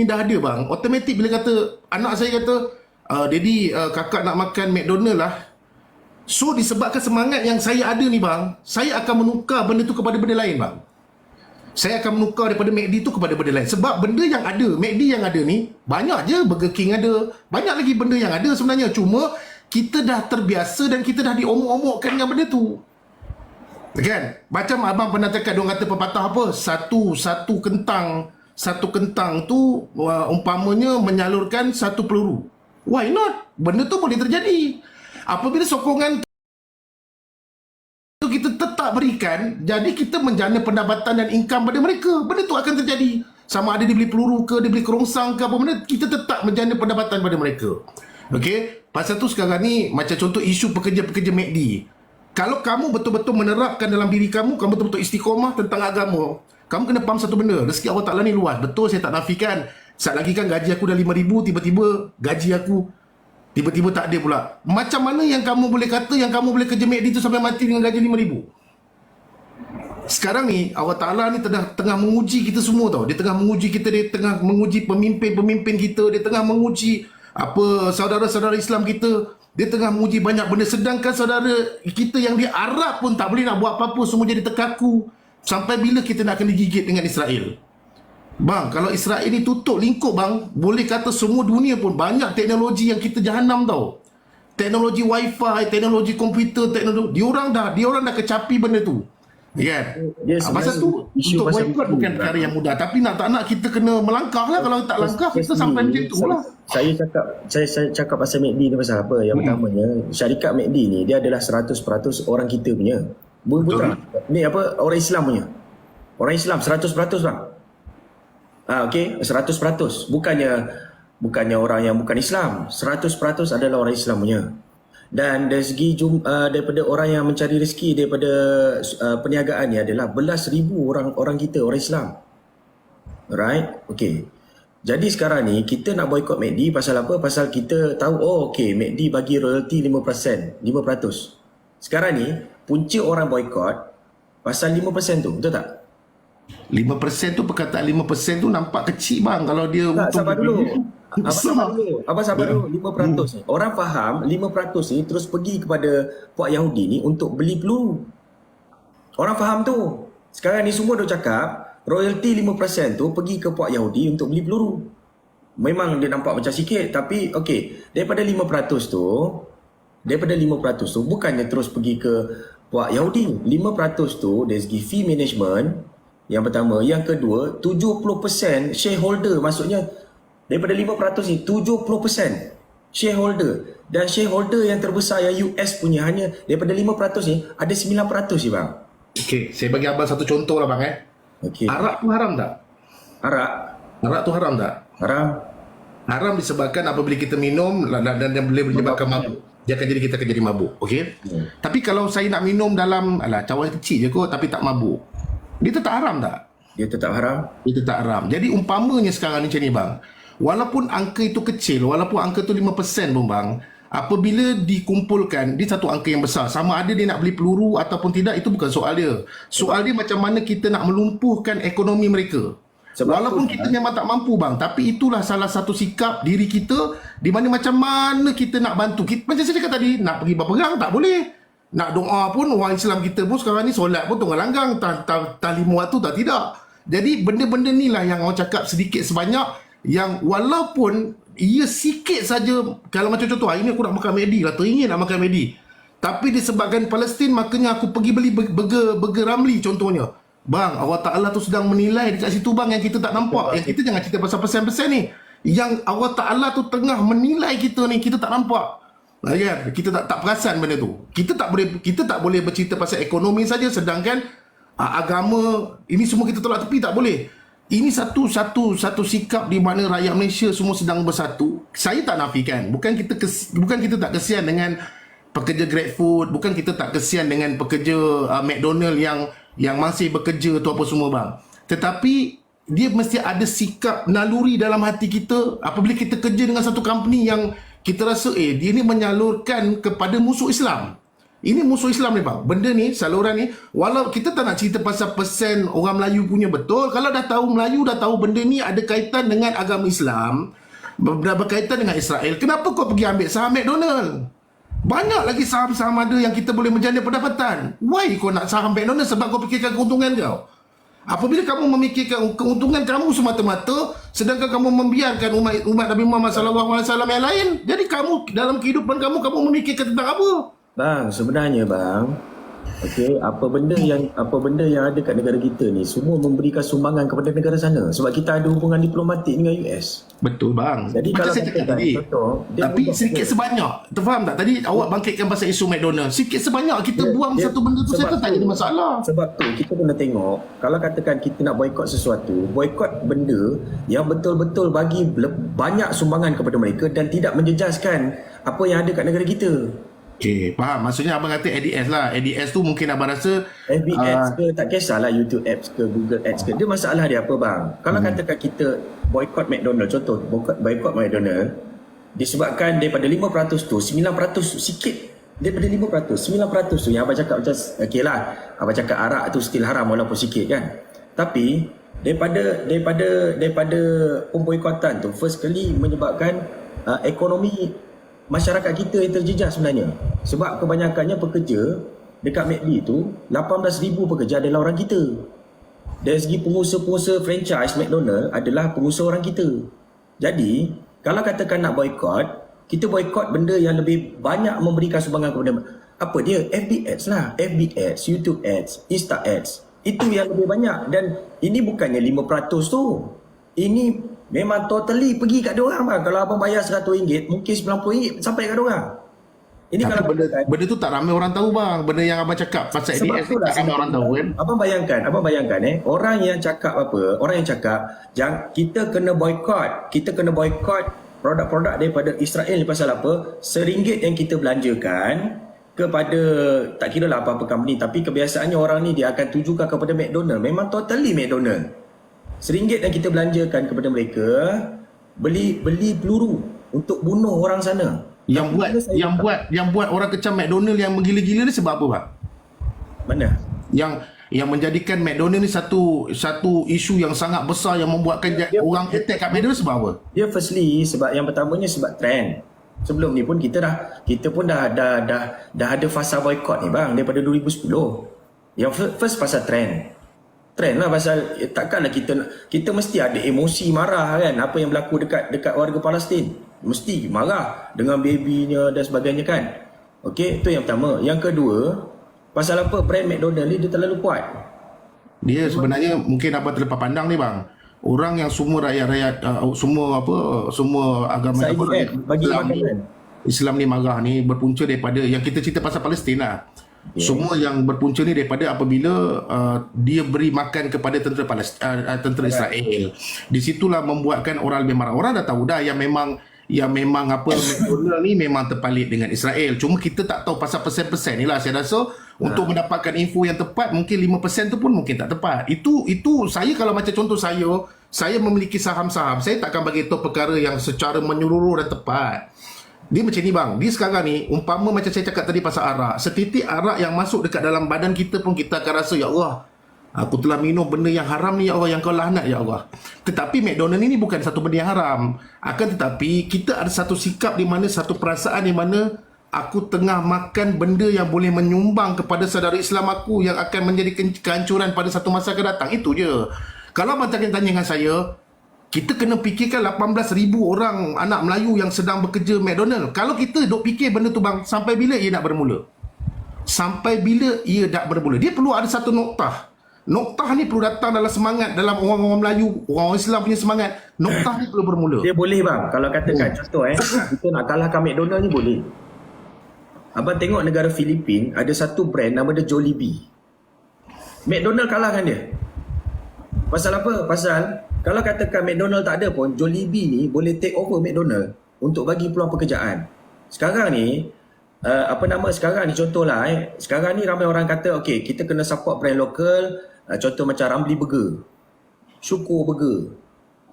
dah ada bang, automatik bila kata anak saya kata, Daddy, kakak nak makan McDonald lah. So disebabkan semangat yang saya ada ni bang, saya akan menukar benda tu kepada benda lain bang. Saya akan menukar daripada McD tu kepada benda lain. Sebab benda yang ada, McD yang ada ni, banyak je. Burger King ada, banyak lagi benda yang ada sebenarnya. Cuma kita dah terbiasa dan kita dah diomok-omokkan dengan benda tu. Kan? Macam abang pernah cakap, diorang kata pepatah apa? Satu kentang tu umpamanya menyalurkan satu peluru. Why not? Benda tu boleh terjadi. Apabila sokongan tu kita tetap berikan, jadi kita menjana pendapatan dan income pada mereka. Benda tu akan terjadi. Sama ada dia beli peluru ke, dia beli kerongsang ke apa benda, kita tetap menjana pendapatan pada mereka. Okey? Pasal tu sekarang ni, macam contoh isu pekerja-pekerja McD. Kalau kamu betul-betul menerapkan dalam diri kamu, kamu betul-betul istiqomah tentang agama, kamu kena faham satu benda, rezeki Allah Ta'ala ni luas. Betul, saya tak nafikan. Saat lagi kan gaji aku dah 5,000, tiba-tiba gaji aku tiba-tiba tak ada pula. Macam mana yang kamu boleh kata yang kamu boleh kerja McD tu sampai mati dengan gaji 5,000? Sekarang ni Allah Ta'ala ni tengah menguji kita semua tau. Dia tengah menguji kita, dia tengah menguji pemimpin-pemimpin kita, dia tengah menguji saudara-saudara Islam kita, dia tengah menguji banyak benda. Sedangkan saudara kita yang di Arab pun tak boleh nak buat apa-apa, semua jadi terkaku. Sampai bila kita nak kena digigit dengan Israel? Bang, kalau Israel ni tutup lingkup bang, boleh kata semua dunia pun banyak teknologi yang kita jahanam tau. Teknologi wifi, teknologi komputer, teknologi diorang dah kecapi benda tu. Kan? Pasal tu untuk boycott bukan perkara yang mudah, tapi nak tak nak kita kena melangkah lah. Kalau tak langkah kita sampai macam tu lah. Saya cakap pasal McD ni pasal apa? Yang pertamanya, syarikat McD ni dia adalah 100% orang kita punya. Betul. Ni apa, orang Islam punya. Orang Islam 100% bang. Okey, 100%. Bukannya orang yang bukan Islam. 100% adalah orang Islam punya. Dan dari segi daripada orang yang mencari rezeki daripada perniagaan ni adalah belas ribu orang kita, orang Islam. Alright? Okey. Jadi sekarang ni kita nak boycott McD pasal apa? Pasal kita tahu okey, McD bagi royalty 5%. Sekarang ni punca orang boycott pasal 5% tu, betul tak? 5% tu, perkataan 5% tu nampak kecil bang. Kalau dia tak, sabar dulu. Abang sabar dulu. 5% ni orang faham 5% ni terus pergi kepada puak Yahudi ni untuk beli peluru. Orang faham tu. Sekarang ni semua dah cakap royalty 5% tu pergi ke puak Yahudi untuk beli peluru. Memang dia nampak macam sikit, tapi okey, daripada 5% tu bukannya terus pergi ke puak Yahudi. 5% tu dari segi fee management yang pertama. Yang kedua, 70% shareholder, maksudnya daripada 5% ni 70% shareholder. Dan shareholder yang terbesar yang US punya hanya daripada 5% ni ada 9% je bang. Okey, saya bagi abang satu contoh lah bang. Okey. Arak tu haram tak? Arak tu haram tak? Haram disebabkan apabila kita minum dan boleh menyebabkan mabuk. Dia akan jadi, kita akan jadi mabuk. Okey. Tapi kalau saya nak minum dalam cawan kecil je kot tapi tak mabuk, dia tetap haram tak? Dia tetap haram. Dia tetap haram. Jadi umpamanya sekarang ni macam ni bang, walaupun angka itu kecil, walaupun angka tu 5% pun bang, apabila dikumpulkan, dia satu angka yang besar. Sama ada dia nak beli peluru ataupun tidak, itu bukan soal dia. Soal dia macam mana kita nak melumpuhkan ekonomi mereka. Walaupun kita memang tak mampu bang, tapi itulah salah satu sikap diri kita, di mana macam mana kita nak bantu. Macam saya cakap tadi, nak pergi berperang tak boleh. Nak doa pun, orang Islam kita pun sekarang ni solat pun tengah langgang, tak 5 waktu tak tidak. Jadi benda-benda ni lah yang orang cakap sedikit sebanyak, yang walaupun ia sikit saja. Kalau macam contoh, hari ni aku nak makan McD lah, teringin nak makan McD, tapi disebabkan Palestin, makanya aku pergi beli burger Ramli contohnya. Bang, Allah Ta'ala tu sedang menilai dekat situ bang, yang kita tak nampak. Yang kita jangan cerita pasal persen-persen ni, yang Allah Ta'ala tu tengah menilai kita ni, kita tak nampak. Kan? Kita tak perasan benda tu. Kita tak boleh bercerita pasal ekonomi saja, sedangkan agama ini semua kita tolak tepi, tak boleh. Ini satu sikap di mana rakyat Malaysia semua sedang bersatu. Saya tak nafikan, bukan kita tak kesian dengan pekerja GrabFood, bukan kita tak kesian dengan pekerja McDonald yang masih bekerja tu apa semua bang. Tetapi dia mesti ada sikap naluri dalam hati kita apabila kita kerja dengan satu company yang kita rasa dia ni menyalurkan kepada musuh Islam. Ini musuh Islam ni bang. Benda ni, saluran ni, walau kita tak nak cerita pasal persen orang Melayu punya betul. Kalau dah tahu Melayu, dah tahu benda ni ada kaitan dengan agama Islam, dah berkaitan dengan Israel, kenapa kau pergi ambil saham McDonald? Banyak lagi saham-saham ada yang kita boleh menjana pendapatan. Why kau nak saham McDonald? Sebab kau fikirkan keuntungan kau. Apabila kamu memikirkan keuntungan kamu semata-mata, sedangkan kamu membiarkan umat Nabi Muhammad SAW yang lain, jadi kamu dalam kehidupan kamu memikirkan tentang apa? Bang, sebenarnya bang, okey, apa benda yang ada kat negara kita ni semua memberikan sumbangan kepada negara sana sebab kita ada hubungan diplomatik dengan US. Betul bang. Jadi macam kalau saya cakap tadi, contoh, tapi sedikit sebanyak, terfaham tak? Tadi awak bangkitkan pasal isu McDonald. Sikit sebanyak kita buang satu benda tu, saya tak jadi masalah. Sebab tu kita kena tengok, kalau katakan kita nak boykot sesuatu, boykot benda yang betul-betul bagi banyak sumbangan kepada mereka dan tidak menjejaskan apa yang ada kat negara kita. Okey, faham. Maksudnya abang kata ADS lah. ADS tu mungkin abang rasa FB Ads ke, tak kisahlah YouTube Ads ke, Google Ads ke. Dia masalah dia apa bang? Kalau katakan kita boykot McDonald, contoh boykot McDonald, disebabkan daripada 5% tu 9% sikit, daripada 5% 9% tu yang abang cakap macam okey lah, abang cakap arak tu still haram walaupun sikit kan, tapi daripada pemboikotan tu first kali menyebabkan ekonomi masyarakat kita yang terjejas sebenarnya. Sebab kebanyakannya pekerja dekat McD tu 18,000 pekerja adalah orang kita. Dari segi pengusaha-pengusaha franchise McDonald adalah pengusaha orang kita. Jadi kalau katakan nak boykot, kita boykot benda yang lebih banyak memberikan sumbangan kepada apa dia? FB Ads lah, FB Ads, YouTube Ads, Insta Ads. Itu yang lebih banyak. Dan ini bukannya 5% tu. Ini memang totally pergi kat diorang bang. Kalau abang bayar RM100, mungkin RM90 sampai kat diorang. Ini tapi kalau benda tu tak ramai orang tahu bang. Benda yang abang cakap pasal ADS ni tak ramai orang tahu kan. Abang bayangkan orang yang cakap apa? Orang yang cakap kita kena boykot. Kita kena boykot produk-produk daripada Israel ni pasal apa? RM1 yang kita belanjakan kepada tak kira lah apa-apa company, tapi kebiasaannya orang ni dia akan tujukan kepada McDonald. Memang totally McDonald. RM1 yang kita belanjakan kepada mereka beli peluru untuk bunuh orang sana. Yang buat orang kecam McDonald yang menggila-gila ni sebab apa bang? Mana? Yang menjadikan McDonald ni satu isu yang sangat besar yang membuatkan orang attack kat McDonald sebab apa? Dia firstly sebab yang pertamanya sebab trend. Sebelum ni pun kita pun dah ada fasa boykot ni bang daripada 2010. Yang first pasal trend lah, pasal takkanlah kita mesti ada emosi marah kan apa yang berlaku dekat warga Palestin. Mesti marah dengan babynya dan sebagainya kan. Okey, itu yang pertama. Yang kedua, pasal apa brand McDonald ni dia terlalu kuat. Dia sebenarnya mungkin abang terlepas pandang ni bang. Orang yang semua rakyat semua agama Islam ni marah ni berpunca daripada yang kita cerita pasal Palestin lah. Semua yang berpunca ni daripada apabila dia beri makan kepada tentera Israel. Di situlah membuatkan orang lebih marah. Orang dah tahu dah yang memang apa McDonald ni memang terpalit dengan Israel. Cuma kita tak tahu pasal persen-persen ni lah. Saya rasa untuk mendapatkan info yang tepat mungkin 5% tu pun mungkin tak tepat. Itu saya kalau macam contoh saya memiliki saham-saham, saya takkan bagi tahu perkara yang secara menyeluruh dan tepat. Dia macam ni bang, dia sekarang ni umpama macam saya cakap tadi pasal arak, setitik arak yang masuk dekat dalam badan kita pun kita akan rasa, ya Allah, aku telah minum benda yang haram ni, ya Allah, yang kau laknat, ya Allah. Tetapi McDonald ini bukan satu benda yang haram. Akan tetapi kita ada satu sikap di mana, satu perasaan di mana aku tengah makan benda yang boleh menyumbang kepada saudara Islam aku yang akan menjadi kehancuran pada satu masa akan datang. Itu je. Kalau abang tanya dengan saya, kita kena fikirkan 18,000 orang anak Melayu yang sedang bekerja McDonald. Kalau kita duk fikir benda tu bang, sampai bila ia nak bermula? Sampai bila ia nak bermula? Dia perlu ada satu noktah. Noktah ni perlu datang dalam semangat, dalam orang-orang Melayu, orang Islam punya semangat. Noktah ni perlu bermula. Dia boleh bang, kalau katakan contoh kita nak kalahkan McDonald ni boleh. Abang tengok negara Filipin ada satu brand nama dia Jollibee. McDonald kalahkan dia. Pasal apa? Pasal kalau katakan McDonald tak ada pun, Jollibee ni boleh take over McDonald untuk bagi peluang pekerjaan. Sekarang ni sekarang ni contohlah sekarang ni ramai orang kata okey, kita kena support brand lokal, contoh macam Ramly Burger, Syukur Burger.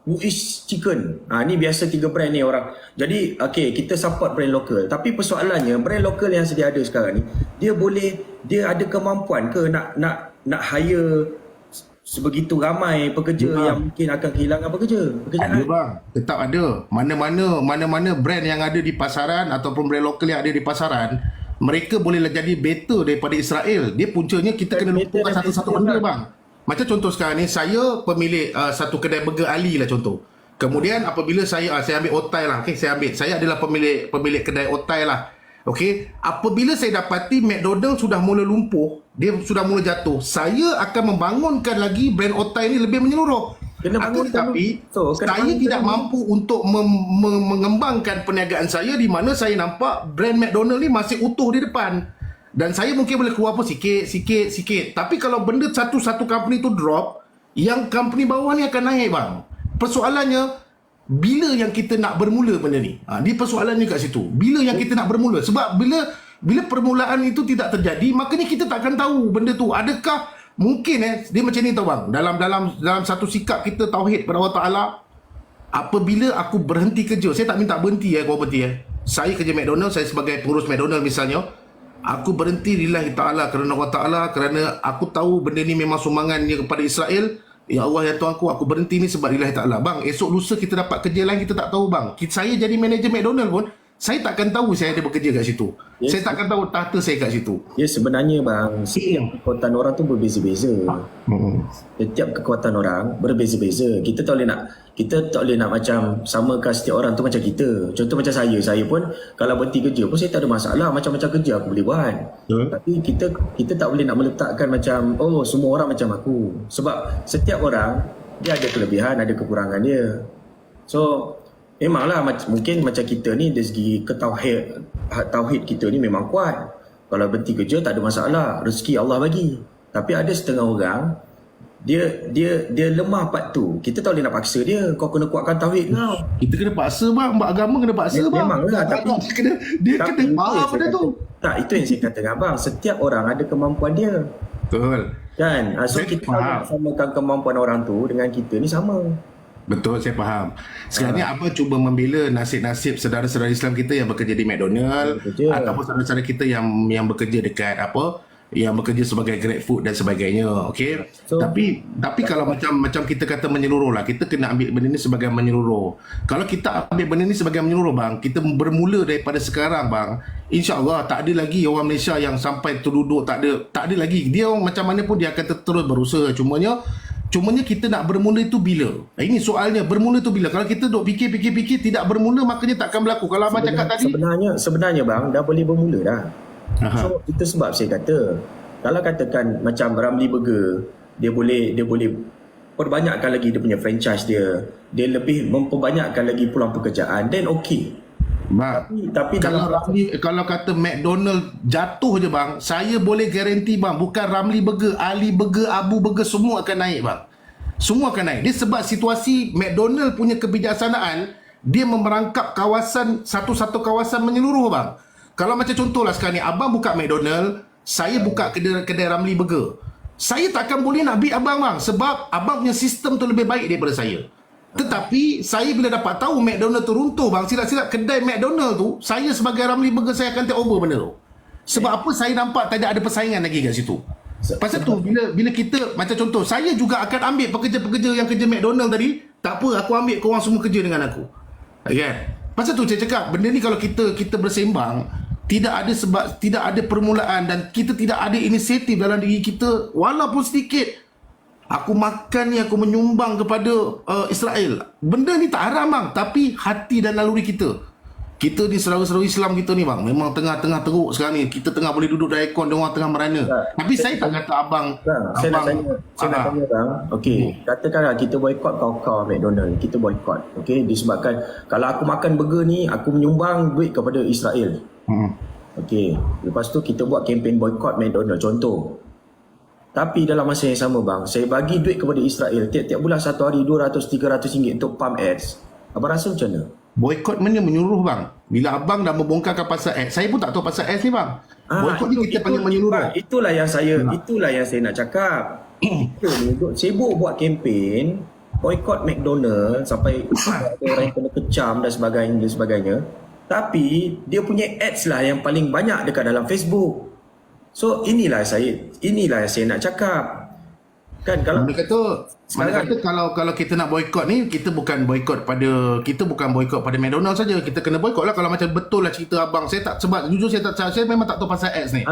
Muiz Chicken. Ni biasa 3 brand ni orang. Jadi kita support brand lokal. Tapi persoalannya brand lokal yang sedia ada sekarang ni, dia ada kemampuan ke nak hire sebegitu ramai pekerja yang mungkin akan kehilangan pekerjaan. Ada bang, tetap ada. Mana-mana brand yang ada di pasaran ataupun brand lokal yang ada di pasaran, mereka bolehlah jadi better daripada Israel. Dia puncanya kita kena lupakan satu-satu benda bang. Macam contoh sekarang ni, saya pemilik satu kedai burger Ali lah contoh. Kemudian apabila saya ambil otai lah, saya adalah pemilik kedai otai lah. Okey, apabila saya dapati McDonald sudah mula lumpuh, dia sudah mula jatuh, saya akan membangunkan lagi brand otai ni lebih menyeluruh. Tetapi saya tidak mampu untuk mengembangkan perniagaan saya di mana saya nampak brand McDonald ni masih utuh di depan. Dan saya mungkin boleh keluar pun sikit. Tapi kalau benda satu company tu drop, yang company bawah ni akan naik bang. Persoalannya, bila yang kita nak bermula benda ni? Dia persoalannya kat situ. Bila yang kita nak bermula? Sebab bila permulaan itu tidak terjadi, makanya kita tak akan tahu benda tu. Adakah mungkin dia macam ni tau bang. Dalam satu sikap kita tauhid kepada Allah Ta'ala, apabila aku berhenti kerja, saya tak minta berhenti saya kerja McDonald, saya sebagai pengurus McDonald misalnya, aku berhenti lillahi ta'ala, kerana Allah Ta'ala, kerana aku tahu benda ni memang sumbangannya kepada Israel. Ya Allah, ya Tuhan aku berhenti ni sebab lillahi ta'ala. Bang, esok lusa kita dapat kerja lain, kita tak tahu bang. Saya jadi manager McDonald pun, saya takkan tahu saya ada bekerja kat situ. Saya takkan tahu tahta saya kat situ. Ya, sebenarnya bang, setiap kekuatan orang tu berbeza-beza. Setiap kekuatan orang berbeza-beza. Kita tak boleh nak macam samakan setiap orang tu macam kita. Contoh macam saya pun kalau berhenti kerja pun saya tak ada masalah, macam-macam kerja aku boleh buat. Tapi kita tak boleh nak meletakkan macam semua orang macam aku. Sebab setiap orang dia ada kelebihan, ada kekurangan dia. So memanglah mungkin macam kita ni dari segi tauhid kita ni memang kuat. Kalau berhenti kerja tak ada masalah, rezeki Allah bagi. Tapi ada setengah orang dia lemah part tu. Kita tak boleh nak paksa dia. Kau kena kuatkan tauhid kau. Kita kena paksa bang, agama kena paksa bang. Memanglah, tapi dia kena faham benda tu. Tak, itu yang saya kata dengan abang. Setiap orang ada kemampuan dia. Betul. Kan? So kita tak samakan kemampuan orang tu dengan kita ni sama. Betul, saya faham. Sekarang ni abang cuba membela nasib-nasib saudara-saudara Islam kita yang bekerja di McDonald ataupun saudara-saudara kita yang bekerja dekat yang bekerja sebagai GrabFood dan sebagainya. Okey. Tapi kalau macam kita kata menyeluruh lah, kita kena ambil benda ni sebagai menyeluruh. Kalau kita ambil benda ni sebagai menyeluruh bang, kita bermula daripada sekarang bang, insya-Allah tak ada lagi orang Malaysia yang sampai terduduk, tak ada lagi. Dia macam mana pun dia akan terus berusaha. Cumanya kita nak bermula itu bila? Ini soalnya, bermula itu bila? Kalau kita duk fikir tidak bermula, makanya takkan berlaku. Kalau abang cakap tadi, sebenarnya bang dah boleh bermula dah. So itu sebab saya kata, kalau katakan macam Ramly Burger, dia boleh perbanyakkan lagi dia punya franchise dia lebih memperbanyakkan lagi peluang pekerjaan, then okey. Tapi kalau kata McDonald jatuh je bang, saya boleh garanti bang, bukan Ramly Burger, Ali Burger, Abu Burger, semua akan naik bang. Semua akan naik. Dia sebab situasi McDonald punya kebijaksanaan, dia memerangkap kawasan, satu-satu kawasan menyeluruh bang. Kalau macam contohlah sekarang ni, abang buka McDonald, saya buka kedai Ramly Burger, saya takkan boleh nak beat abang bang, sebab abang punya sistem tu lebih baik daripada saya. Tetapi saya bila dapat tahu McDonald tu runtuh bang, silap-silap kedai McDonald tu, saya sebagai Ramly Burger, saya akan take over benda tu. Sebab apa? Saya nampak tak ada persaingan lagi kat situ. Pasal tu bila kita macam contoh, saya juga akan ambil pekerja-pekerja yang kerja McDonald tadi, tak apa, aku ambil korang semua kerja dengan aku. Kan? Pasal tu saya cakap, benda ni kalau kita bersembang, tidak ada permulaan dan kita tidak ada inisiatif dalam diri kita walaupun sedikit. Aku makan ni, aku menyumbang kepada Israel. Benda ni tak haram bang, tapi hati dan naluri kita. Kita ni saudara-saudara Islam kita ni bang, memang tengah-tengah teruk sekarang ni. Kita tengah boleh duduk dalam aircon, diorang tengah merana. Tapi saya tak kata abang. Saya nak tanya bang. Okey, katakanlah kita boycott kau McDonald. Kita boycott. Okey, disebabkan kalau aku makan burger ni, aku menyumbang duit kepada Israel. Okey, lepas tu kita buat kempen boycott McDonald contoh. Tapi dalam masa yang sama bang, saya bagi duit kepada Israel tiap-tiap bulan satu hari RM200-300 untuk pump ads. Abang rasa macam mana? Boycott mana menyeluruh bang? Bila abang dah membongkarkan pasal ads, saya pun tak tahu pasal ads ni bang. Boycott ni kita panggil menyeluruh. Itulah yang saya nak cakap. Kita ni sibuk buat kempen, boykot McDonald sampai ada orang yang kena kecam dan sebagainya. Tapi dia punya ads lah yang paling banyak dekat dalam Facebook. So inilah saya nak cakap. Kan kalau Mana kata kalau kita nak boykot ni, kita bukan boykot pada McDonald's saja. Kita kena boykot lah kalau macam betul lah cerita abang. Sebab jujur saya memang tak tahu pasal ads ni.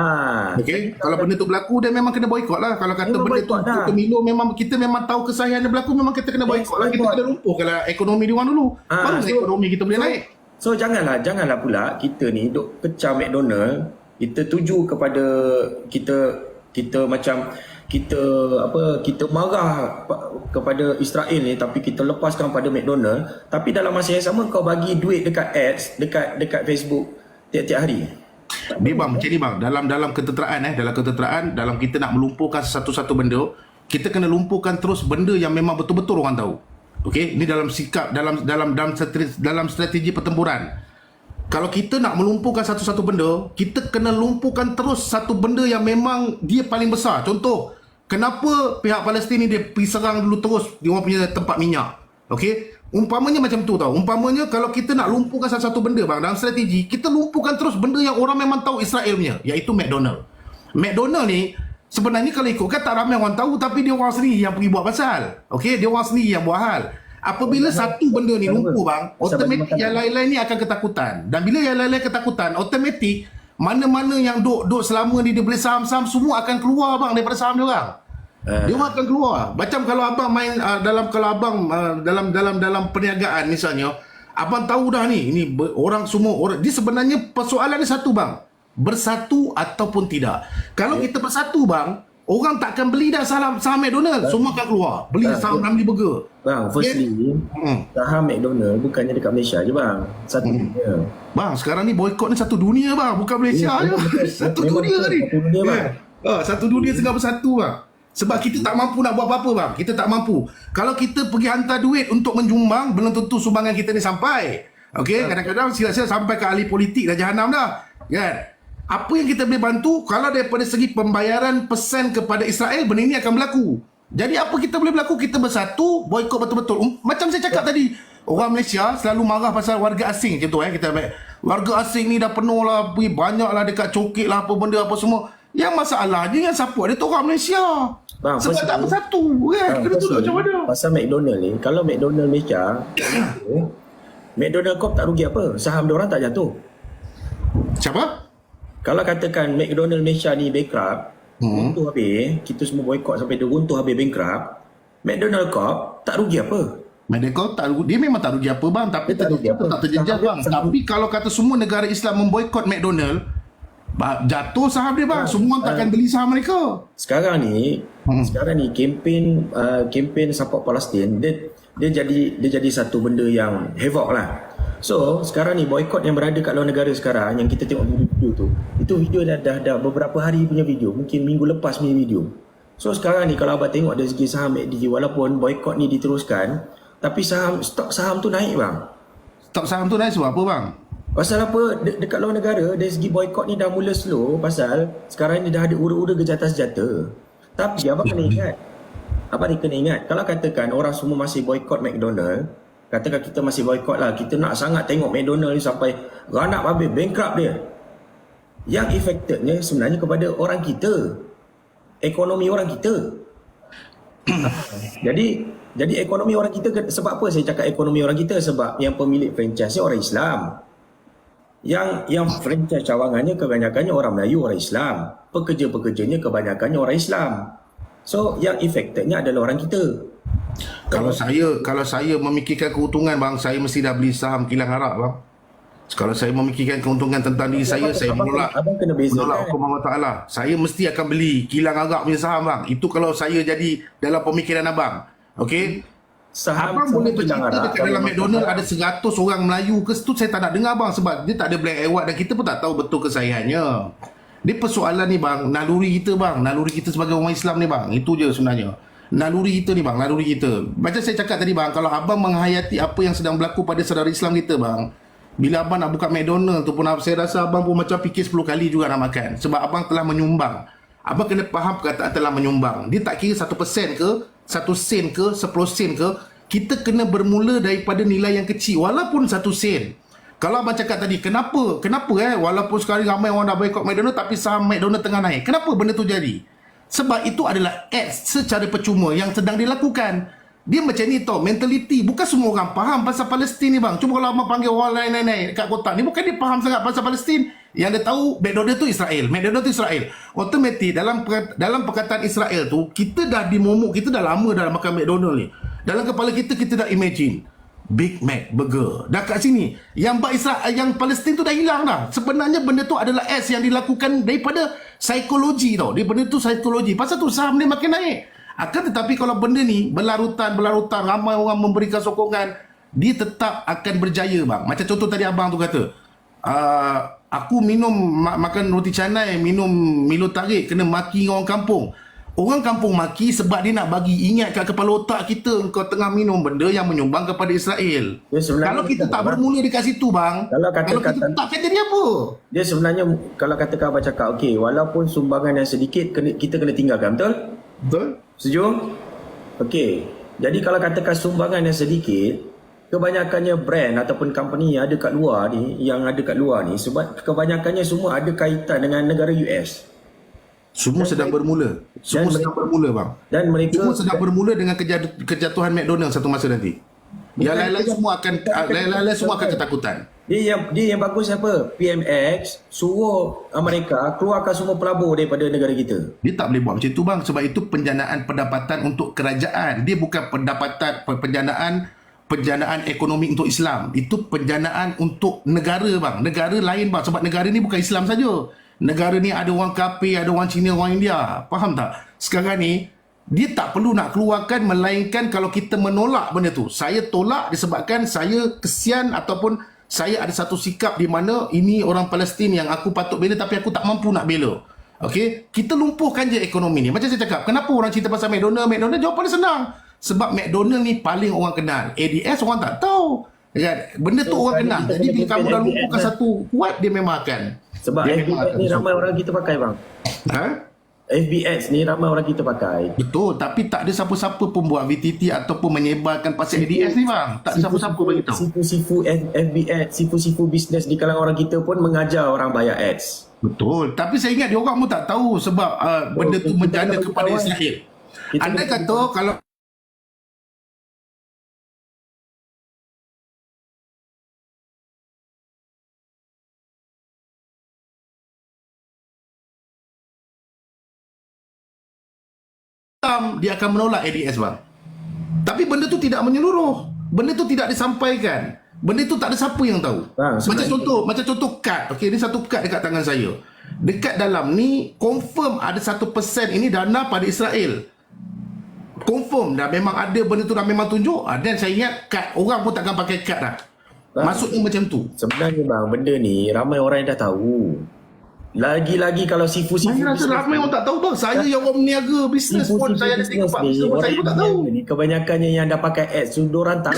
Okey, kalau benda tu berlaku dia memang kena boykot lah. Kalau kata benda tu Milo memang kita memang tahu kesahihan dia berlaku, memang kita kena boykot lah. Kita kena lumpuhkan ekonomi dia orang dulu. Baru ekonomi kita boleh naik. So janganlah pula kita ni duk kecam McDonald, kita tuju kepada kita macam kita marah kepada Israel ni, tapi kita lepaskan pada McDonald, tapi dalam masa yang sama kau bagi duit dekat ads dekat Facebook tiap-tiap hari. Ni bang, macam ni bang, dalam ketenteraan, dalam kita nak melumpuhkan satu benda, kita kena lumpuhkan terus benda yang memang betul-betul orang tahu. Okey, ini dalam sikap, dalam strategi pertempuran. Kalau kita nak melumpuhkan satu benda, kita kena lumpuhkan terus satu benda yang memang dia paling besar. Contoh, kenapa pihak Palestin ni dia pergi serang dulu terus dia orang punya tempat minyak. Okey, umpamanya macam tu tau. Umpamanya kalau kita nak lumpuhkan satu benda bang, dalam strategi, kita lumpuhkan terus benda yang orang memang tahu Israel punya, iaitu McDonald. McDonald ni sebenarnya kalau ikutkan tak ramai orang tahu, tapi dia orang sendiri yang pergi buat pasal. Okey, dia orang sendiri yang buat hal. Apabila satu benda ni lumpuh bang, automatik yang lain-lain ni akan ketakutan. Dan bila yang lain-lain ketakutan, automatik mana-mana yang duk selama ni dia boleh saham-saham, semua akan keluar bang daripada saham dia orang. Dia orang akan keluar. Macam kalau abang main dalam perniagaan misalnya, abang tahu dah ni orang dia sebenarnya persoalan ni satu bang, bersatu ataupun tidak. Kalau kita bersatu bang, orang tak akan beli dah saham McDonald, semua akan keluar beli saham Ramly Burger. Bang, firstly, saham McDonald bukannya dekat Malaysia je bang, satu dunia. Bang, sekarang ni boykot ni satu dunia bang, bukan Malaysia je. Satu dunia ni. Satu dunia tengah bersatu bang. Sebab kita tak mampu nak buat apa-apa bang. Kita tak mampu. Kalau kita pergi hantar duit untuk menyumbang, belum tentu sumbangan kita ni sampai. Okey, kadang-kadang silap-silap sampai ke ahli politik dah jahanam dah. Kan? Apa yang kita boleh bantu kalau daripada segi pembayaran pesan kepada Israel, benda ini akan berlaku. Jadi apa kita boleh berlaku? Kita bersatu, boykot betul-betul. Macam saya cakap tadi, orang Malaysia selalu marah pasal warga asing macam tu kita warga asing ni dah penuh lah, banyak lah dekat cokit lah, apa benda apa semua. Yang masalahnya yang support dia tu orang Malaysia. Bang, sebab tak bersatu kan. Kena duduk macam mana? Pasal McDonald ni, kalau McDonald Malaysia McDonald Corp tak rugi apa? Saham dia orang tak jatuh. Siapa? Kalau katakan McDonald Malaysia ni bankrupt, runtuh habis, kita semua boykot sampai dia runtuh habis bankrupt, McDonald Corp tak rugi apa? McDonald Corp tak rugi, dia memang tak rugi apa bang, tapi tak terjejas bang. Tapi kalau kata semua negara Islam memboykot McDonald, jatuh saham dia bang, semua takkan beli saham mereka. Sekarang ni kempen support Palestin dia jadi satu benda yang havoc lah. So sekarang ni boykot yang berada kat luar negara sekarang, yang kita tengok video tu, itu video dah beberapa hari punya video, mungkin minggu lepas punya video. So sekarang ni kalau abang tengok dari segi saham MACD, walaupun boykot ni diteruskan, tapi stok saham tu naik bang. Stok saham tu naik sebab apa bang? Pasal apa? Dekat luar negara dari segi boykot ni dah mula slow, pasal sekarang ni dah ada ura-ura gejatan senjata. Tapi abang kena ingat, kalau katakan orang semua masih boykot McDonald, katakan kita masih boykot lah, kita nak sangat tengok McDonald ni sampai ranak habis, bankrupt dia. Yang affectednya sebenarnya kepada orang kita, ekonomi orang kita. Jadi ekonomi orang kita, sebab apa saya cakap ekonomi orang kita? Sebab yang pemilik franchise orang Islam. Yang franchise cawangannya kebanyakannya orang Melayu, orang Islam. Pekerja-pekerjanya kebanyakannya orang Islam. So yang affectednya adalah orang kita. Kalau saya memikirkan keuntungan bang, saya mesti dah beli saham kilang Arak bang. Kalau saya memikirkan keuntungan tentang diri saya menolak hukum Allah Ta'ala. Saya mesti akan beli kilang Arak punya saham bang. Itu kalau saya jadi dalam pemikiran abang. Okey? Abang boleh bercerita dekat dalam McDonald ada 100 orang Melayu ke situ, saya tak nak dengar bang, sebab dia tak ada black and white dan kita pun tak tahu betul kesahihannya. Dia persoalan ni bang, naluri kita sebagai orang Islam ni bang. Itu je sebenarnya. Naluri kita ni bang, naluri kita. Macam saya cakap tadi bang, kalau abang menghayati apa yang sedang berlaku pada saudara Islam kita bang, bila abang nak buka McDonald tu pun, saya rasa abang pun macam fikir 10 kali juga nak makan. Sebab abang telah menyumbang. Abang kena faham perkataan telah menyumbang. Dia tak kira 1% ke, 1 sen ke, 10 sen ke. kita kena bermula daripada nilai yang kecil walaupun 1 sen. Kalau abang cakap tadi, kenapa walaupun sekarang ramai orang dah boycott McDonald tapi saham McDonald tengah naik. Kenapa benda tu jadi? Sebab itu adalah ads secara percuma yang sedang dilakukan. Dia macam ni tau, mentality. Bukan semua orang faham pasal Palestin ni bang. Cuma kalau abang panggil orang lain-lain dekat kotak ni, bukan dia faham sangat pasal Palestin. Yang dia tahu McDonald tu Israel. McDonald tu Israel. Automatik dalam perkataan Israel tu, kita dah dimomok, kita dah lama dah makan McDonald ni. Dalam kepala kita dah imagine Big Mac burger. Dah kat sini. Yang Israel, yang Palestin tu dah hilang dah. Sebenarnya benda tu adalah ads yang dilakukan daripada psikologi tau. Dia benda tu psikologi. Pasal tu saham dia makin naik. Akan tetapi kalau benda ni berlarutan, ramai orang memberikan sokongan, dia tetap akan berjaya bang. Macam contoh tadi abang tu kata, aku makan roti canai, minum Milo tarik, kena maki orang kampung. Orang kampung maki sebab dia nak bagi ingat kat kepala otak kita, kau tengah minum benda yang menyumbang kepada Israel. Kalau kita tak bermula dekat situ bang, kalau kita tak akan jadi apa? Dia sebenarnya, kalau katakan abang cakap, okey, walaupun sumbangan yang sedikit, kita kena tinggalkan, betul? Betul? Setuju? Okey. Jadi kalau katakan sumbangan yang sedikit, kebanyakannya brand ataupun company yang ada kat luar ni, sebab kebanyakannya semua ada kaitan dengan negara US. Semua sedang bermula. Semua sedang bermula bang. Dan mereka semua sedang bermula dengan kejatuhan McDonald satu masa nanti. Yang lain-lain semua akan ketakutan. Dia yang bagus apa? PMX suruh Amerika keluarkan semua pelabur daripada negara kita. Dia tak boleh buat macam tu bang, sebab itu penjanaan pendapatan untuk kerajaan. Dia bukan penjanaan ekonomi untuk Islam. Itu penjanaan untuk negara bang. Negara lain bang, sebab negara ni bukan Islam saja. Negara ni ada orang kafir, ada orang Cina, orang India. Faham tak? Sekarang ni dia tak perlu nak keluarkan, melainkan kalau kita menolak benda tu. Saya tolak disebabkan saya kesian ataupun saya ada satu sikap di mana ini orang Palestin yang aku patut bela tapi aku tak mampu nak bela. Okey, kita lumpuhkan je ekonomi ni. Macam saya cakap, kenapa orang cerita pasal McDonald? Jawapan dia senang. Sebab McDonald ni paling orang kenal. ADS orang tak tahu. Kan? Benda tu orang kenal. Jadi bila kamu dah lumpuhkan satu kuat, dia memang akan. Sebab FBX ni ramai orang kita pakai bang. FBX ni ramai orang kita pakai. Betul, tapi tak ada siapa-siapa pun buat VTT ataupun menyebarkan pasal ADS ni bang. Tak ada siapa-siapa bagi tahu. Sifu FBX, sifu bisnes di kalangan orang kita pun mengajar orang bayar ads. Betul, tapi saya ingat dia orang pun tak tahu sebab benda tu menjana kepada Israel. Anda kata kalau dia akan menolak ADS bang. Tapi benda tu tidak menyeluruh. Benda tu tidak disampaikan. Benda tu tak ada siapa yang tahu. Macam contoh kad. Okey, ni satu kad dekat tangan saya. Dekat dalam ni confirm ada 1% ini dana pada Israel. Confirm dah memang ada benda tu dah memang tunjuk. Dan saya ingat kad orang pun takkan pakai kad dah. Maksudnya macam tu. Sebenarnya bang, benda ni ramai orang yang dah tahu. Lagi-lagi kalau sifu saya rasa ramai orang tak tahu bang. Saya yang orang meniaga bisnes pun saya ada tengok bisnes pun saya pun tak tahu. Kebanyakannya yang dah pakai ads tu diorang tahu.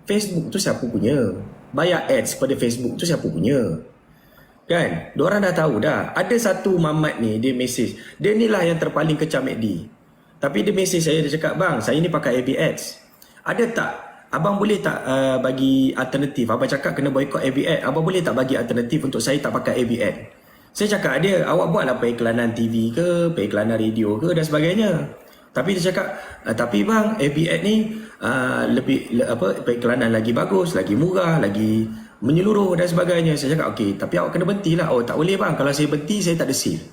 Facebook tu siapa punya? Bayar ads pada Facebook tu siapa punya? Kan? Diorang dah tahu dah. Ada satu mamat ni dia mesej. Dia ni lah yang terpaling kecam MACD. Tapi dia mesej saya, dia cakap, bang saya ni pakai AB ads. Ada tak? Abang boleh tak bagi alternatif? Abang cakap kena boycott AB ad. Abang boleh tak bagi alternatif untuk saya tak pakai AB ad? Saya cakap dia, awak buatlah periklanan TV ke, periklanan radio ke dan sebagainya. Tapi dia cakap, tapi bang, AB ad ni periklanan lagi bagus, lagi murah, lagi menyeluruh dan sebagainya. Saya cakap, okey, tapi awak kena berhentilah. Oh, tak boleh bang, kalau saya berhenti, saya tak ada seal.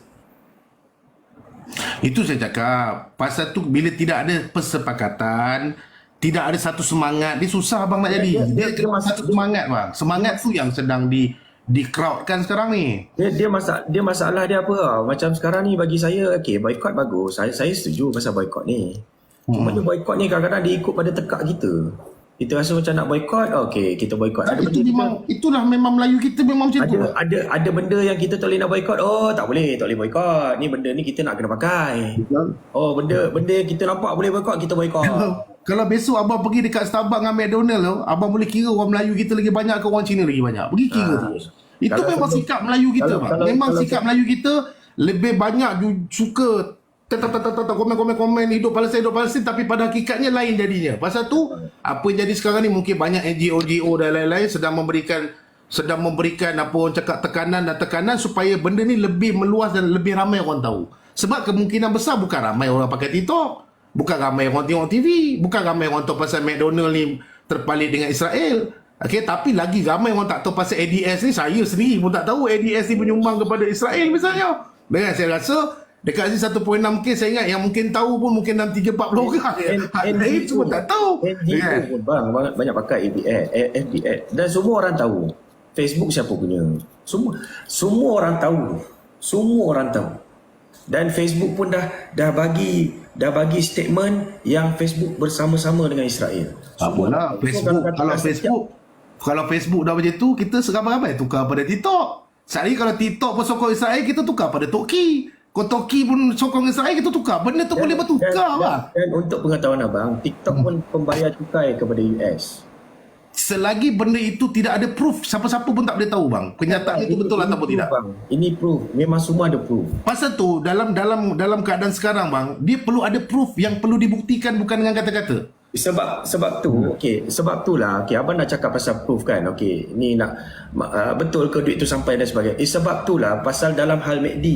Itu saya cakap. Pasal tu bila tidak ada persepakatan, tidak ada satu semangat, dia susah bang nak jadi. Dia kena satu semangat bang. Semangat tu yang sedang di-crowdkan sekarang ni. Dia masalah dia apa? Macam sekarang ni bagi saya, okey, boycott bagus. Saya setuju pasal boycott ni. Cuma dia boycott ni kadang-kadang dia ikut pada tekak kita. Kita rasa macam nak boycott, okey, kita boycott. Itulah memang Melayu kita memang macam tu. Ada benda yang kita tak boleh nak boycott. Oh, tak boleh boycott. Ni benda ni kita nak kena pakai. Oh, benda yang kita nampak boleh boycott, kita boycott. Kalau besok abang pergi dekat Starbucks dengan McDonald tu, abang boleh kira orang Melayu kita lagi banyak ke orang Cina lagi banyak. Pergi kira terus. Itu memang sikap Melayu kita bang. Memang sikap Melayu kita lebih banyak suka komen hidup Palestin, tapi pada hakikatnya lain jadinya. Pasal tu apa yang jadi sekarang ni, mungkin banyak NGO dan lain-lain sedang memberikan apa orang cakap tekanan supaya benda ni lebih meluas dan lebih ramai orang tahu. Sebab kemungkinan besar bukan ramai orang pakai TikTok, bukan ramai orang tengok TV, bukan ramai orang tahu pasal McDonald ni terpalit dengan Israel. Okey, tapi lagi ramai orang tak tahu pasal ADS ni. Saya sendiri pun tak tahu ADS ni menyumbang kepada Israel misalnya. Dan saya rasa dekat sini 1.6K, saya ingat yang mungkin tahu pun mungkin dalam 3-40 orang. Saya cuma tak tahu. NGO pun bang banyak pakai FBS dan semua orang tahu. Facebook siapa punya? Semua orang tahu. Semua orang tahu. Dan Facebook pun dah bagi statement yang Facebook bersama-sama dengan Israel. Apalah, kalau Facebook dah macam tu, kita seramai-ramai tukar pada TikTok. Sekali kalau TikTok pun sokong Israel, kita tukar pada Toki. Kalau Toki pun sokong Israel, kita tukar. Benda tu boleh bertukar lah. Dan untuk pengetahuan abang, TikTok pun pembayar cukai kepada US. Selagi benda itu tidak ada proof, siapa-siapa pun tak boleh tahu bang. Kenyataan itu betul ataupun tidak. Bang. Ini proof. Memang semua ada proof. Pasal tu dalam keadaan sekarang bang, dia perlu ada proof yang perlu dibuktikan, bukan dengan kata-kata. Sebab tu sebab tu lah abang nak cakap pasal proof kan. Okey, ni nak betul ke duit tu sampai dan sebagainya. Sebab tu lah pasal dalam hal MACD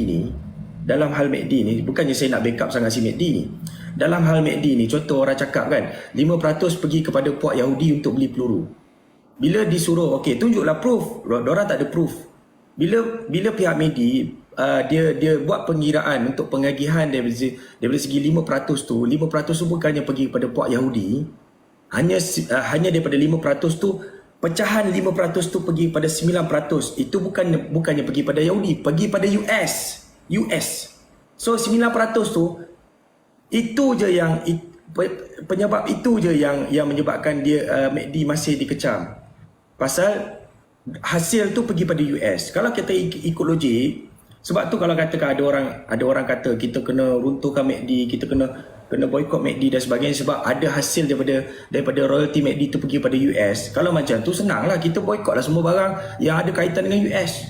ni, bukannya saya nak backup sangat si MACD ni. Dalam hal MACD ni, contoh orang cakap kan 5% pergi kepada puak Yahudi untuk beli peluru. Bila disuruh, okey, tunjuklah proof. Diorang tak ada proof. Bila pihak MACD dia buat pengiraan untuk pengagihan daripada segi 5% tu bukannya pergi kepada puak Yahudi. Hanya daripada 5% tu, pecahan 5% tu pergi pada 9%. Itu bukannya pergi pada Yahudi, pergi pada US. So 9% tu, itu je yang penyebab itu je yang menyebabkan dia MACD masih dikecam. Pasal hasil tu pergi pada US. Kalau kita ikut logik, sebab tu kalau katakan ada orang kata kita kena runtuhkan MACD, kita kena boykot MACD dan sebagainya sebab ada hasil daripada royalty MACD tu pergi pada US. Kalau macam tu senanglah, kita boykotlah semua barang yang ada kaitan dengan US.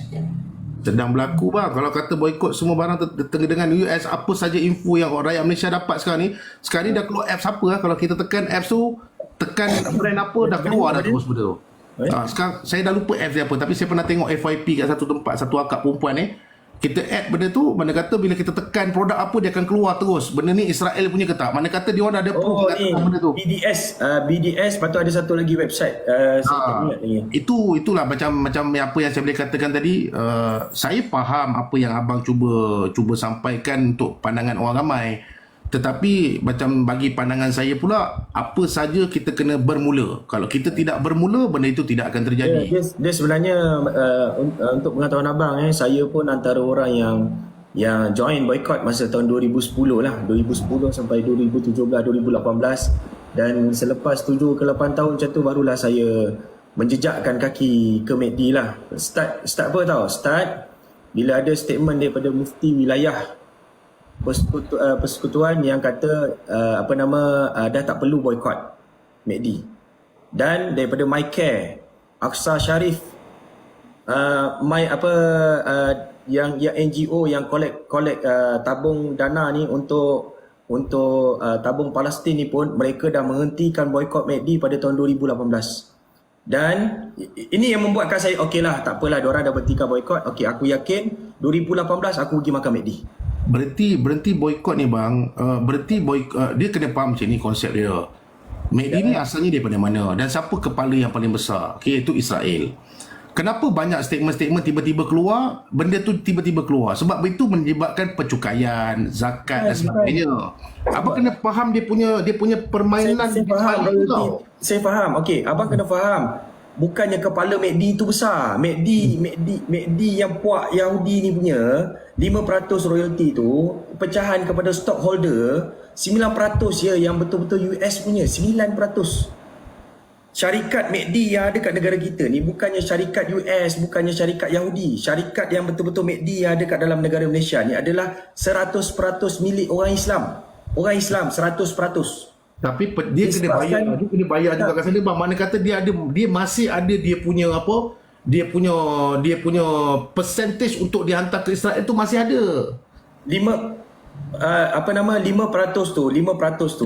Sedang berlaku bang. Kalau kata boykot semua barang dengan US, apa saja info yang rakyat Malaysia dapat sekarang ni dah keluar apps apa lah. Kalau kita tekan apps tu, tekan brand apa, dah keluar dah terus benda tu. Sekarang saya dah lupa apps dia apa, tapi saya pernah tengok FYP kat satu tempat, satu akak perempuan ni, kita add benda tu, mana kata bila kita tekan produk apa, dia akan keluar terus. Benda ni Israel punya ke tak? Mana kata dia orang dah ada proof benda tu. BDS, lepas tu ada satu lagi website. Saya tak ingat lagi. Itulah macam apa yang saya boleh katakan tadi. Saya faham apa yang abang cuba sampaikan untuk pandangan orang ramai. Tetapi macam bagi pandangan saya pula, apa saja kita kena bermula. Kalau kita tidak bermula, benda itu tidak akan terjadi. Dia sebenarnya untuk pengetahuan abang, saya pun antara orang yang join boycott masa tahun 2010 lah. 2010 sampai 2017, 2018. Dan selepas 7 ke 8 tahun macam tu, barulah saya menjejakkan kaki ke MACD lah. Start apa tau? Start bila ada statement daripada mufti wilayah persekutuan yang kata dah tak perlu boykot MACD. Dan daripada MyCare, Aqsa Sharif, yang NGO yang collect tabung dana ni untuk tabung Palestin ni pun, mereka dah menghentikan boykot MACD pada tahun 2018. Dan ini yang membuatkan saya okeylah, tak apalah, diorang dah berhentikan boykot. Okey, aku yakin 2018 aku pergi makan MACD. Berhenti boykot ni bang, dia kena faham macam ni konsep dia. MACD ni asalnya daripada mana dan siapa kepala yang paling besar? Okey, itu Israel. Kenapa banyak statement-statement tiba-tiba keluar? Benda tu tiba-tiba keluar sebab itu menyebabkan pencukaian, zakat dan sebagainya. Abang kena faham dia punya permainan. Saya faham. Okey, abang kena faham. Bukannya kepala MACD tu besar. MACD yang puak Yahudi ni punya 5% royalty tu pecahan kepada stockholder 9% ya yang betul-betul US punya 9%. Syarikat MACD yang ada kat negara kita ni bukannya syarikat US, bukannya syarikat Yahudi. Syarikat yang betul-betul MACD yang ada kat dalam negara Malaysia ni adalah 100% milik orang Islam. Orang Islam 100%. Tapi dia kena bayar juga kat sana bang. Mana kata dia masih ada dia punya percentage untuk dihantar ke Israel tu masih ada. apa nama 5% tu 5% tu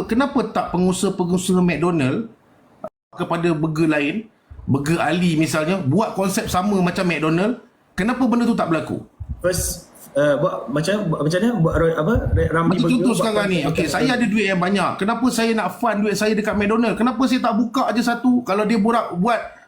Kenapa tak pengusaha McDonald kepada burger lain, Burger Ali misalnya, buat konsep sama macam McDonald? Kenapa benda tu tak berlaku? first buat macam mana buat apa Ramli Macam contoh buat sekarang ni, konsep okey, saya ada duit yang banyak. Kenapa saya nak fund duit saya dekat McDonald? Kenapa saya tak buka aja satu? Kalau dia buat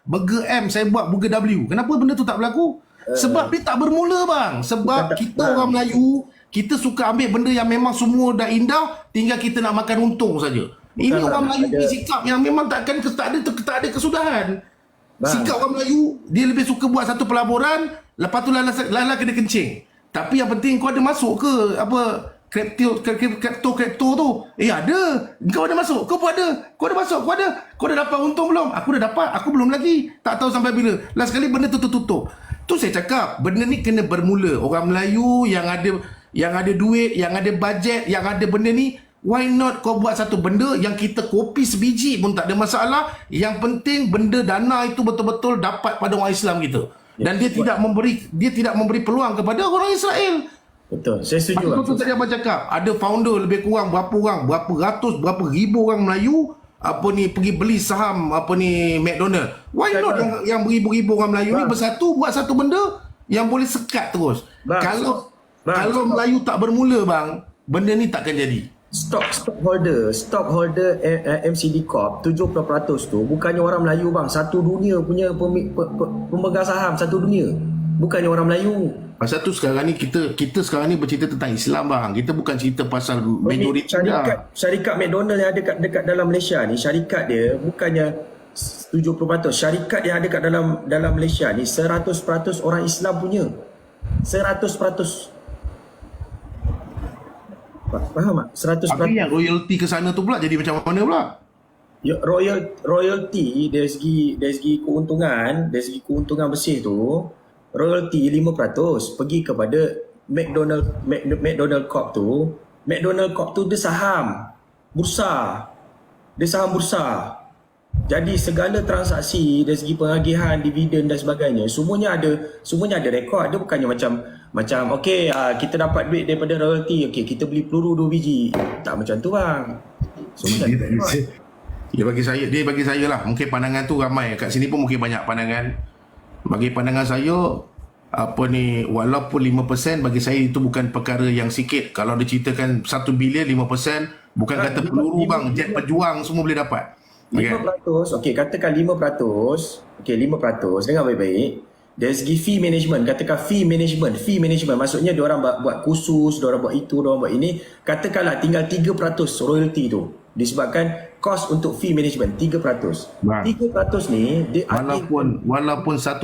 Burger M, saya buat Burger W. Kenapa benda tu tak berlaku? Sebab dia tak bermula bang. Sebab kita orang Melayu, kita suka ambil benda yang memang semua dah indah, tinggal kita nak makan untung saja. Ini orang Melayu punya sikap yang memang tak ada kesudahan. Sikap orang Melayu, dia lebih suka buat satu pelaburan, lepas tu lala kena kencing. Tapi yang penting kau ada masuk ke apa kripto tu? Ada. Kau ada masuk. Kau pun ada. Kau ada masuk. Kau dah dapat untung belum? Aku dah dapat. Aku belum lagi. Tak tahu sampai bila. Last kali benda tu tertutup. Tu saya cakap, benda ni kena bermula. Orang Melayu yang ada duit, yang ada bajet, yang ada benda ni, why not kau buat satu benda yang kita kopi sebiji pun tak ada masalah. Yang penting benda dana itu betul-betul dapat pada orang Islam kita. Dan dia tidak memberi peluang kepada orang Israel. Betul, saya setuju. Betul tadi abang cakap, ada founder lebih kurang berapa orang, berapa ratus, berapa ribu orang Melayu pergi beli saham McDonald. Why not yang beribu-ribu orang Melayu ni bersatu buat satu benda yang boleh sekat terus. Kalau Melayu tak bermula bang, benda ni takkan jadi. Stockholder MCD Corp 70% tu bukannya orang Melayu bang, satu dunia punya pemegang saham, satu dunia, bukannya orang Melayu. Pasal tu sekarang ni kita sekarang ni bercerita tentang Islam bang, kita bukan cerita pasal majoriti. Syarikat McDonald yang ada dekat dalam Malaysia ni, syarikat dia bukannya 70%, syarikat yang ada kat dalam Malaysia ni 100% orang Islam punya. 100%. Faham tak? 100%. Tapi yang royalty ke sana tu pula jadi macam mana pula? Ya, royalty dari segi keuntungan bersih tu, royalty 5% pergi kepada McDonald Corp tu. McDonald Corp tu dia saham bursa. Jadi segala transaksi dari segi pengagihan, dividen dan sebagainya, semuanya ada rekod. Dia bukannya macam okey, kita dapat duit daripada royalty, okey kita beli peluru 2 biji. Tak macam tu bang. Semua Dia bagi saya lah, mungkin pandangan tu ramai kat sini pun mungkin banyak pandangan. Bagi pandangan saya, walaupun 5%, bagi saya itu bukan perkara yang sikit. Kalau diceritakan 1 bilion 5%, bukan kata peluru bang, jet pejuang semua boleh dapat. 5%, okey katakan 5%, okey 5%, dengar baik-baik. Dari segi fee management, katakan fee management, maksudnya diorang buat kursus, diorang buat itu, diorang buat ini, katakanlah tinggal 3% royalty tu disebabkan kos untuk fee management 3%. Bang, 3% ni dia walaupun 1%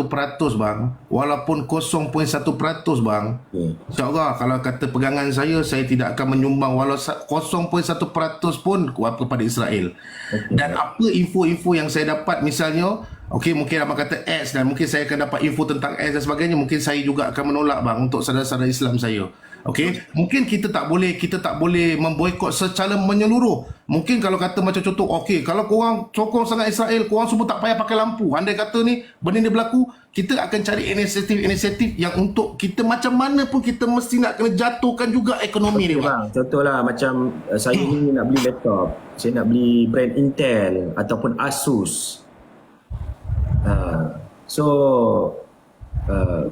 bang, walaupun 0.1% bang, insyaAllah kalau kata pegangan saya tidak akan menyumbang walau 0.1% pun kepada Israel. Dan apa info-info yang saya dapat, misalnya mungkin abang kata ads, dan mungkin saya akan dapat info tentang ads dan sebagainya, mungkin saya juga akan menolak bang untuk saudara-saudara Islam saya. Mungkin kita tak boleh memboikot secara menyeluruh. Mungkin kalau kata macam contoh, kalau korang sokong sangat Israel, korang semua tak payah pakai lampu. Andai kata ni benda ni berlaku, kita akan cari inisiatif yang untuk kita macam mana pun kita mesti nak kena jatuhkan juga ekonomi ni bang. Contohlah macam saya ni nak beli laptop, saya nak beli brand Intel ataupun Asus.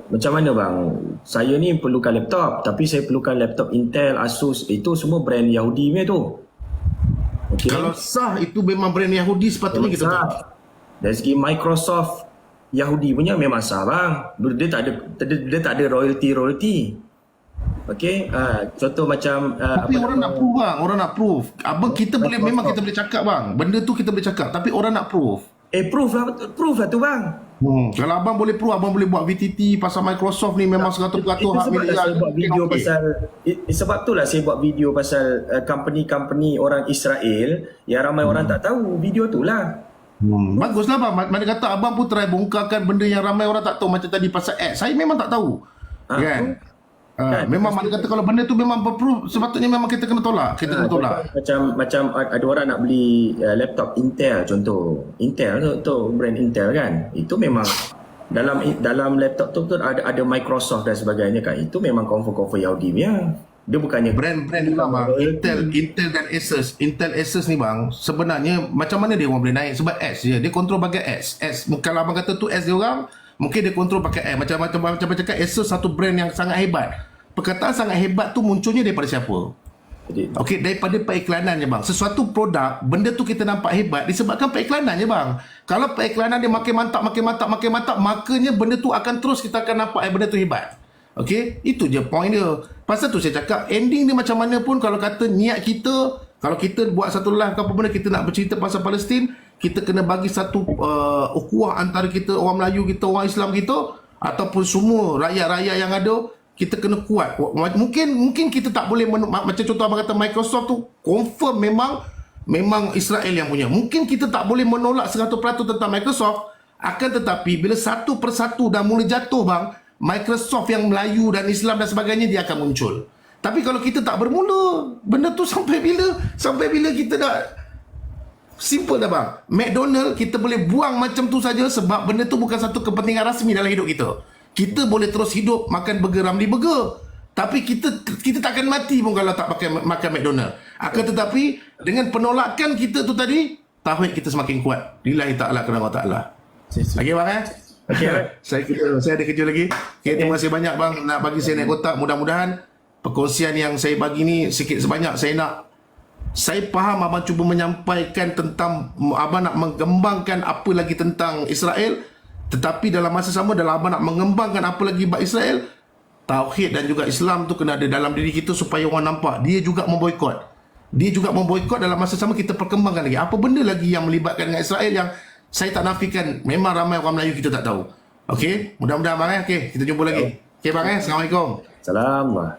Macam mana bang? Saya ni perlukan laptop, tapi saya perlukan laptop Intel, Asus, itu semua brand Yahudi punya tu. Kalau sah itu memang brand Yahudi, sepatutnya kita tahu. Dari segi Microsoft Yahudi punya memang sah bang. Dia tak ada royalty. Contoh macam tapi orang nak prove bang, orang nak prove. Kita boleh cakap bang, benda tu kita boleh cakap, tapi orang nak prove. Proof lah tu bang. Kalau abang boleh prove, abang boleh buat VTT pasal Microsoft ni memang 100% hak milik saya buat video pasal sebab itulah saya buat video pasal company orang Israel yang ramai orang tak tahu. Video tu lah. Baguslah bang. Mana kata abang pun try bongkarkan benda yang ramai orang tak tahu, macam tadi pasal ads. Saya memang tak tahu. Kan? Memang mana kata kalau benda tu memang berproof, sepatutnya memang kita kena tolak. Macam ada orang nak beli laptop Intel, contoh Intel tu brand Intel kan, itu memang dalam laptop tu ada Microsoft dan sebagainya kan. Itu memang confirm Yahudi punya. Dia bukannya Brand ni bang, Intel dan Asus. Intel Asus ni bang, sebenarnya macam mana dia orang boleh naik? Sebab S je. Dia kontrol pakai S. Kalau abang kata tu S dia orang, mungkin dia kontrol pakai S. Macam cakap Asus satu brand yang sangat hebat. Perkataan sangat hebat tu munculnya daripada siapa? Okey, daripada periklanan je bang. Sesuatu produk, benda tu kita nampak hebat disebabkan periklanan je bang. Kalau periklanan dia makin mantap, makanya benda tu akan terus kita akan nampak benda tu hebat. Okey, itu je point dia. Pasal tu saya cakap, ending dia macam mana pun kalau kata niat kita, kalau kita buat satu live ke apa benda, kita nak bercerita pasal Palestin, kita kena bagi satu ukhuwah antara kita, orang Melayu kita, orang Islam kita, ataupun semua rakyat-rakyat yang ada, kita kena kuat. Mungkin kita tak boleh macam contoh abang kata Microsoft tu confirm memang Israel yang punya. Mungkin kita tak boleh menolak 100% tentang Microsoft, akan tetapi bila satu persatu dah mula jatuh bang, Microsoft yang Melayu dan Islam dan sebagainya dia akan muncul. Tapi kalau kita tak bermula, benda tu sampai bila kita dah simple dah bang. McDonald kita boleh buang macam tu saja sebab benda tu bukan satu kepentingan rasmi dalam hidup kita. Kita boleh terus hidup makan burger Ramly Burger. Tapi kita takkan mati pun kalau tak makan McDonald. Akan tetapi dengan penolakan kita tu tadi, tauhid kita semakin kuat. Lillahi ta'ala kerana Allah Ta'ala. Okey bang Okey. saya ada kerja lagi. Okay, terima kasih banyak bang nak bagi saya naik kotak. Mudah-mudahan perkongsian yang saya bagi ni sikit sebanyak saya faham abang cuba menyampaikan tentang abang nak mengembangkan apa lagi tentang Israel, tetapi dalam masa sama dalam abang nak mengembangkan apa lagi bab Israel, tauhid dan juga Islam tu kena ada dalam diri kita supaya orang nampak dia juga memboikot. Dalam masa sama kita perkembangkan lagi apa benda lagi yang melibatkan dengan Israel yang saya tak nafikan memang ramai orang Melayu kita tak tahu. Okey, mudah-mudahan bang okey, kita jumpa lagi. Okey bang Assalamualaikum. Salam.